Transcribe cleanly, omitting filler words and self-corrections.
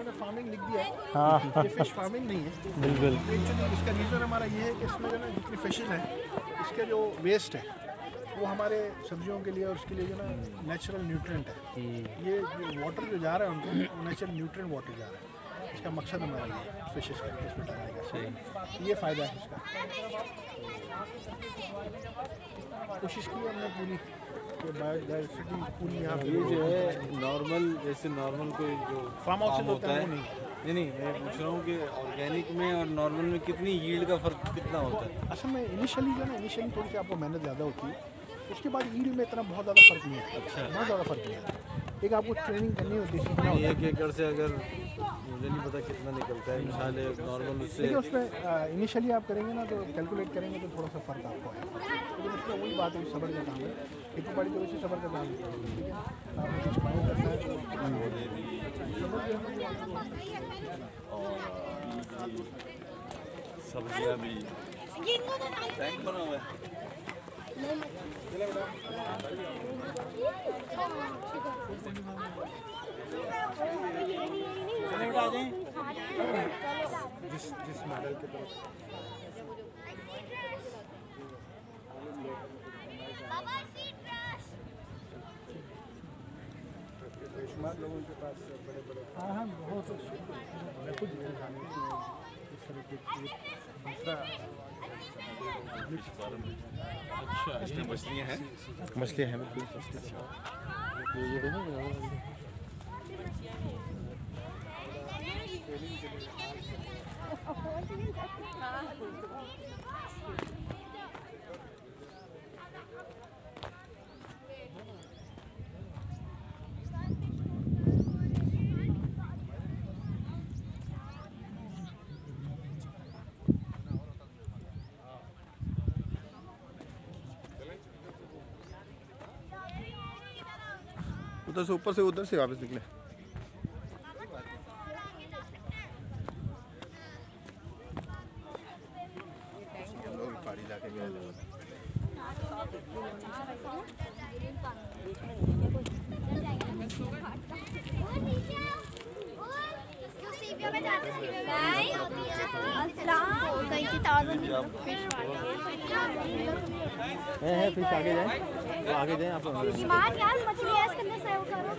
मैंने फार्मिंग लिख दिया है। हाँ ये फिश फार्मिंग नहीं है बिल्कुल। एक्चुअली। इसका रीज़न हमारा ये है कि इसमें जो ना जितनी फिशेज हैं इसके जो वेस्ट है वो हमारे सब्जियों के लिए और उसके लिए जो ना नेचुरल न्यूट्रिएंट है। ये वाटर जो जा रहा है उनको वो नेचुरल न्यूट्रिएंट वाटर जा रहा है। इसका मकसद हमारा ये फिशेज का इसमें डालने का ये फ़ायदा है इसका। कोशिश की हमने पूरी कि बायोडाइवर्सिटी पूरी यहाँ पे ये जो है नॉर्मल, जैसे नॉर्मल कोई जो फार्म हाउस होता है नहीं नहीं मैं पूछ रहा हूँ कि ऑर्गेनिक में और नॉर्मल में कितनी यील्ड का फ़र्क कितना होता है? असल में इनिशियली जो है ना इनिशियली थोड़ी सी आपको मेहनत ज़्यादा होती है, उसके बाद यील्ड में इतना बहुत ज़्यादा फ़र्क नहीं है। अच्छा, बहुत ज़्यादा फ़र्क नहीं है। एक आपको ट्रेनिंग करनी होती है, सीखना होता है। 1 एकड़ से अगर मुझे नहीं पता कितना निकलता है मिसाल नॉर्मल उससे। देखिए उसमें इनिशियली आप करेंगे ना तो कैलकुलेट करेंगे तो थोड़ा सा फ़र्क आपको आएगा, लेकिन उसमें वही बात है सब्र का काम है। खेती बाड़ी तो वैसे सब्र का काम है, ठीक है। आपको कुछ काम करना है सब्जियाँ भी टैंक बना हुआ है। जिस मॉडल की तरफ बेशुमार लोगों के पास बड़े बड़े हाँ बहुत कुछ खाने इस तरह के दूसरा। अच्छा, इसमें मछलियाँ हैं? मछलियाँ हैं बिल्कुल। उधर से ऊपर से उधर से वापस निकले। पहाड़ी इलाके में फिर आगे जाए तो आगे जाए आप यार मछली ऐसे करने से करो।